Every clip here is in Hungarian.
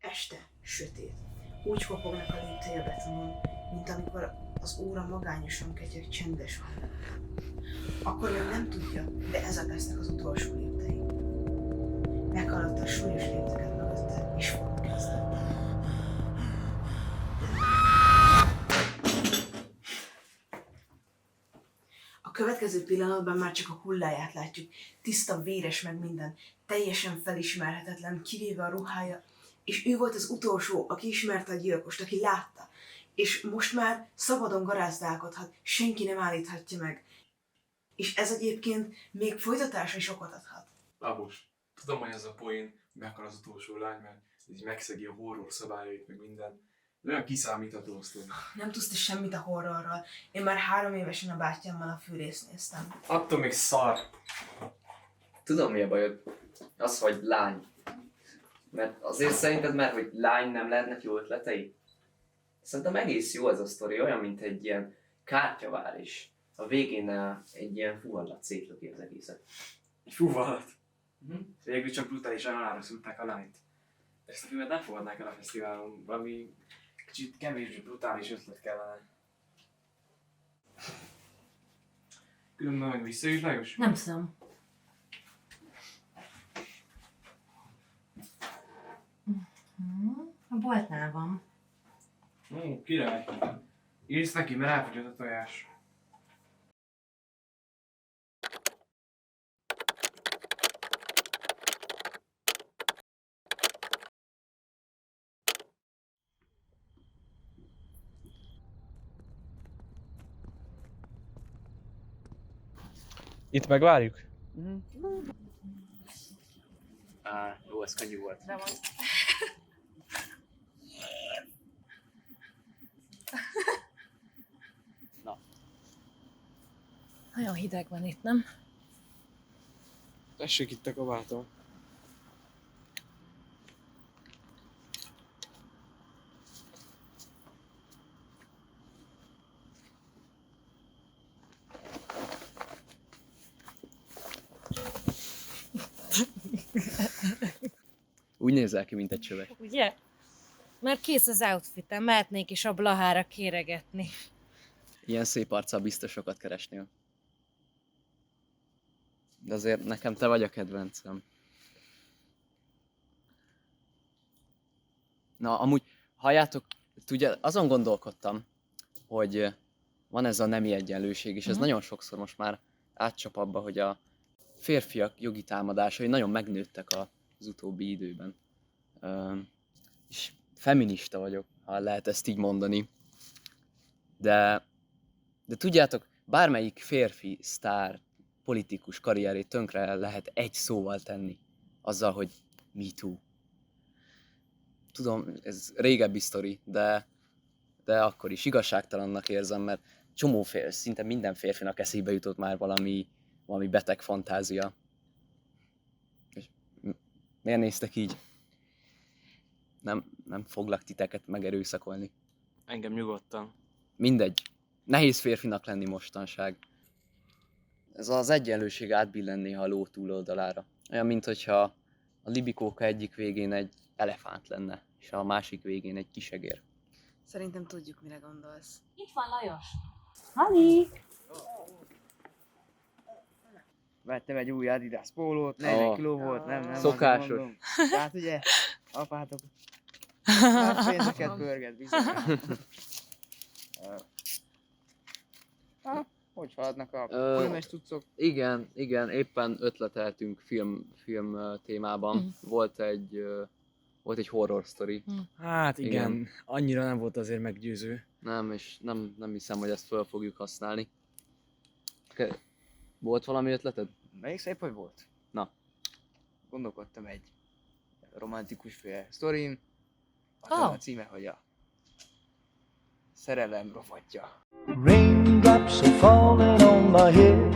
Este sötét. Úgy kopognak a léptei a betonon, mint amikor az óra magányosan ketyeg csendes hangon. Akkor még nem tudja, de ezek lesznek az utolsó léptei. Meghallotta a súlyos lépteket mögötte, és forog kezdett. A következő pillanatban már csak a hulláját látjuk, tiszta, véres meg minden, teljesen felismerhetetlen, kivéve a ruhája, és ő volt az utolsó, aki ismerte a gyilkost, aki látta, és most már szabadon garázdálkodhat, senki nem állíthatja meg. És ez egyébként még folytatásra is okot adhat. Labos, tudom, hogy ez a poén meghal az utolsó lány, mert így megszegi a horror szabályait, meg minden. De olyan kiszámítható sztori. Nem tudsz te semmit a horrorral. Én már 3 évesen a bátyámmal a fűrészt néztem. Attól még szar. Tudom, mi a bajod? Az, hogy lány. Mert azért szerinted már, hogy lány nem lehetnek jó ötletei? Szerintem egész jó ez a sztori, olyan, mint egy ilyen kártyavár is. A végén egy ilyen fuvallat szétlöki az egészet. Egy fuvalat. Végül csak brutálisan halára szúrták a lányt. Ezt a filmet nem fogadnák el a fesztiválon, valami kicsit kevésbé brutális ötlet kellene. Különben meg visszaüt, Lajos? Nem tudom. A boltnál van. Király. Írsz neki, mert elfogyott a tojás. Itt megvárjuk? Jó, ez könnyű volt. Nagyon hideg van itt, nem? Tessék itt a kabátom. Úgy nézel ki, mint egy csövek. Ugye? Már kész az outfitem, mehetnék is a Blahára kéregetni. Ilyen szép arccal biztos sokat keresnél. De azért nekem te vagy a kedvencem. Na, amúgy, halljátok, ugye azon gondolkodtam, hogy van ez a nemi egyenlőség, és ez nagyon sokszor most már átcsap abba, hogy a férfiak jogi támadásai nagyon megnőttek az utóbbi időben. És feminista vagyok, ha lehet ezt így mondani. De tudjátok, bármelyik férfi sztár, politikus karrierét tönkre lehet egy szóval tenni. Azzal, hogy Me Too. Tudom, ez régebbi sztori, de akkor is igazságtalannak érzem, mert szinte minden férfinak eszébe jutott már valami beteg fantázia. És miért néztek így? Nem foglak titeket megerőszakolni. Engem nyugodtan. Mindegy. Nehéz férfinak lenni mostanság. Ez az egyenlőség átbillen néha a ló túloldalára. Olyan, mintha a libikóka egyik végén egy elefánt lenne, és a másik végén egy kisegér. Szerintem tudjuk, mire gondolsz. Itt van Lajos. Hali! Vettem egy új Adidas pólót, 40 kiló volt, nem Szokásos. azért mondom. Tehát ugye, apátok, már pénzeket pörget bizony. Hogy haladnak a filmes cuccok? Igen, éppen ötleteltünk film témában. Volt egy horror sztori. Hát igen, Igen. annyira nem volt azért meggyőző. Nem, és nem hiszem, hogy ezt föl fogjuk használni. Volt valami ötleted? Melyik szép, hogy volt? Na. Gondolkodtam egy romantikus fél sztorin. A címe, hogy a szerelem rovatja. Raindrops are falling on my head.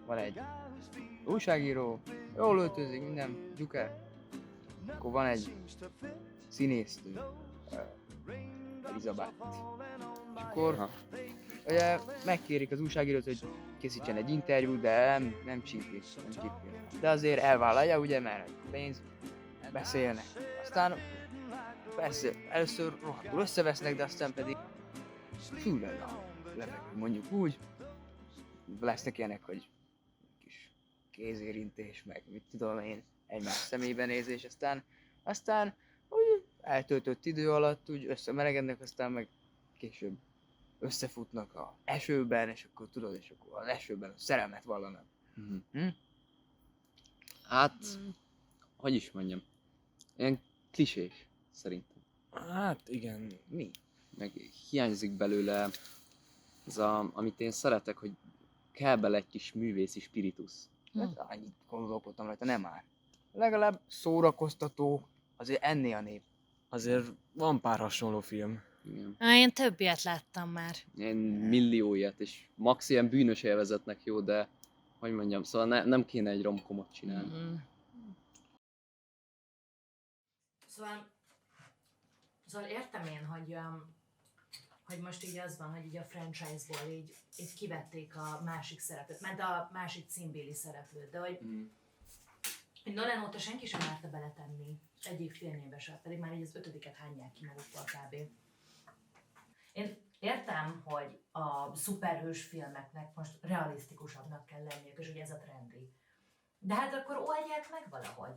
Van egy újságíró, jól öltözik, minden dzsuker. Akkor van egy színésznő, Elizabeth. És akkor ugye megkérik az újságírót, hogy készítsen egy interjút, de nem csípi. De azért elvállalja, ugye, mert pénz. beszélnek. Aztán persze először rohadtul összevesznek, de aztán pedig füllen a levegő, mondjuk úgy. Lesznek ilyenek, hogy kis kézérintés, meg mit tudom én, egymás szemébe nézés, aztán úgy eltöltött idő alatt úgy összemelegednek, aztán meg később összefutnak a esőben, és akkor tudod, és akkor az esőben a szerelmet vallanak. Hát, hogy is mondjam, ilyen klisés szerintem. Hát igen. Mi? Meg hiányzik belőle az amit én szeretek, hogy kell bele egy kis művészi spiritusz. Hát annyit gondolkodtam rajta, nem már. Legalább szórakoztató, azért enné a nép. Azért van pár hasonló film. Igen. Én több ilyet láttam már. Ilyen millió ilyet, és max ilyen bűnös élvezetnek jó, de hogy mondjam, szóval nem kéne egy romkomot csinálni. Mm. Szóval értem én, hogy most így az van, hogy így a franchise-ból így kivették a másik szereplőt, mert a másik címbéli szereplőt, de hogy Nolan óta senki sem merte beletenni egyik filmjébe se, pedig már így az 5-et hányják ki magukkal kb. Én értem, hogy a szuperhős filmeknek most realisztikusabbnak kell lenniük, és hogy ez a trendi. De hát akkor oldják meg valahogy.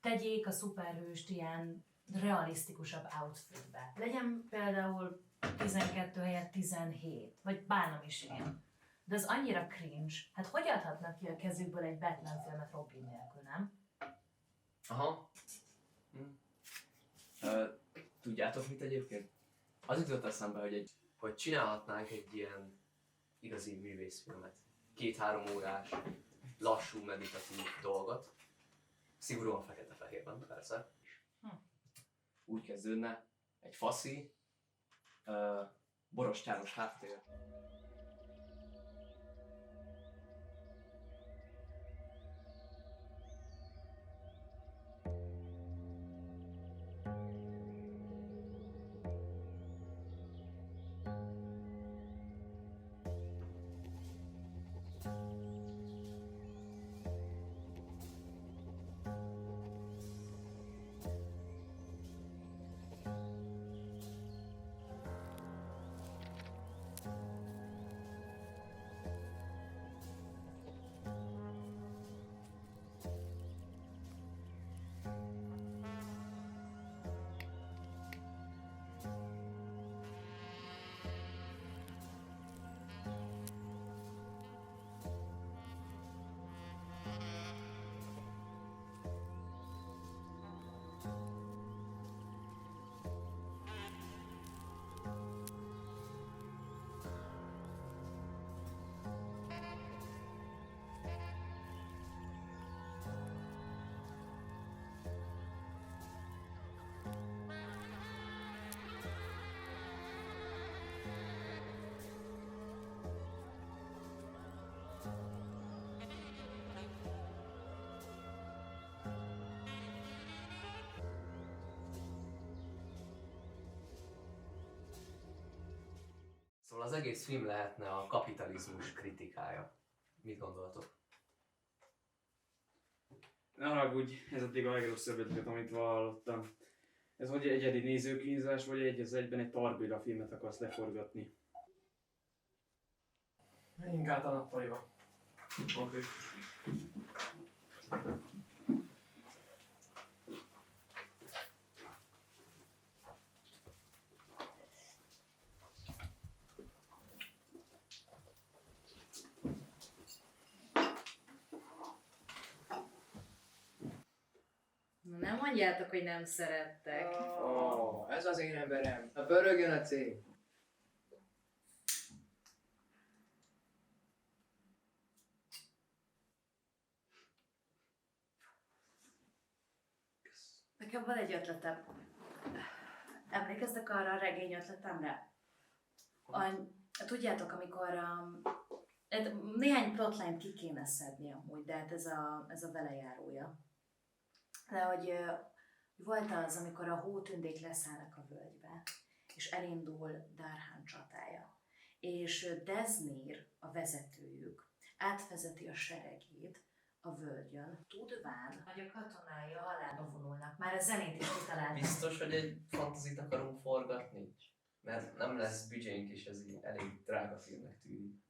Tegyék a szuperhőst ilyen realisztikusabb outfitbe. Legyen például 12 helyett 17, vagy bánom is én. De az annyira cringe. Hát hogy adhatnak ki a kezükből egy Batman filmet Robin nélkül, nem? Aha. Tudjátok mit egyébként? Az jutott eszembe, hogy csinálhatnánk egy ilyen igazi művészfilmet. 2-3 órás, lassú, meditatív dolgot. Szigorúan fekete-fehérben, persze. Úgy kezdődne, egy faszi, borostyános háttér. Szóval az egész film lehetne a kapitalizmus kritikája. Mit gondoltok? Ne haragudj, ez eddig a legrosszabb ötlet, amit hallottam. Ez vagy egyedi nézőkínzás, vagy egy az egyben egy Tarbéla filmet akarsz leforgatni. Menjünk át a nappaliba. Oké. Nem mondjátok, hogy nem szerettek. Ez az én emberem. A pörögjön a cég. Nekem van egy ötletem. Emlékeztek arra a regény ötletemre? Tudjátok, amikor néhány plotline ki kéne szedni amúgy, de hát ez a velejárója. De hogy volt az, amikor a hótündék leszállnak a völgybe, és elindul Darhan csatája. És Deznir, a vezetőjük, átvezeti a seregét a völgyön. Tudván, hogy a katonái a halálba vonulnak. Már a zenét is kitalált. Biztos, hogy egy fantazit akarunk forgatni? Mert nem lesz büdzsénk, és ez így elég drága filmnek tűnik.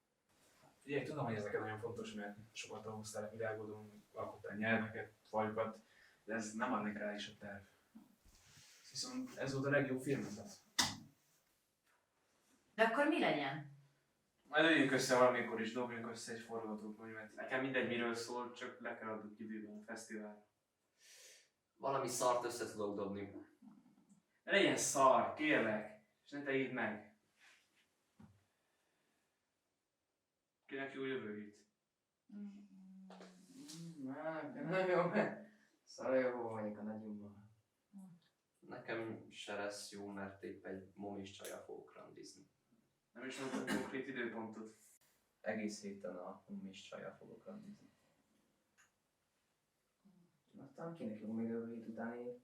Figyelj, tudom, hogy ez neked nagyon fontos, mert sokat ahhoztál a világodon, alkottál nyelveket, fajokat, de ez nem ad neked rá is a terv. Viszont ez volt a legjobb film, az. De akkor mi legyen? Majd üljünk össze valamikor is, dobjunk össze egy forgatókönyvet, mert nekem mindegy miről szól, csak le kell adnunk időben a fesztiválra. Valami szart össze tudok dobni. Ne legyen szar, kérlek, és ne te írd meg. Kinek jó jövőjét? Nem jó, szóval jó vagyok a nagyommal. Nekem se lesz jó, mert épp egy momis csajjal fogok randizni. Nem is mondtam konkrét időpontot. Egész héten a momis csajjal fogok randizni. Aztán kinek jó még jövő hét után ér?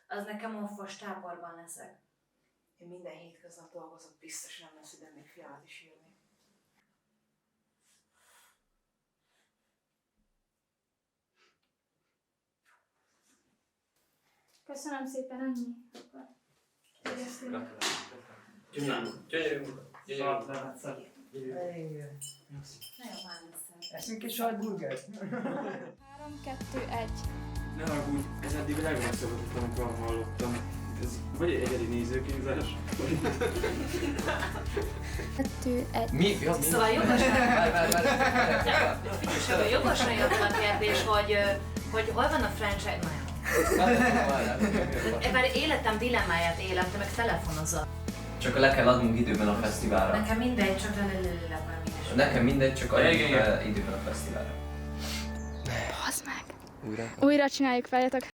Az nekem offos táborban leszek. Én minden hétköznap dolgozok, biztos nem lesz időm még fiamat is írni. Köszönöm szépen, annyi. Gyönyörű. Szart levetszed. Nagyon már leszek. Eszünk egy sajtburgert? 3, 2, 1. Ne haragudj, ez eddig a legrosszabb, amit hallottam. Ez vagy egy egyedi nézőképzás, 2, 1. Mi? Ja, Szóval jogosan, Várj. jogosan jött a kérdés, hogy hol van a franchise... Ebben életem dilemmáját élem, te meg telefonozol. Csak le kell adnunk időben a fesztiválra. Nekem mindegy, csak valami is. Nekem mindegy, csak adjunk Igen. időben a fesztiválra. Bazd meg. Újra? Újra csináljuk, várjatok.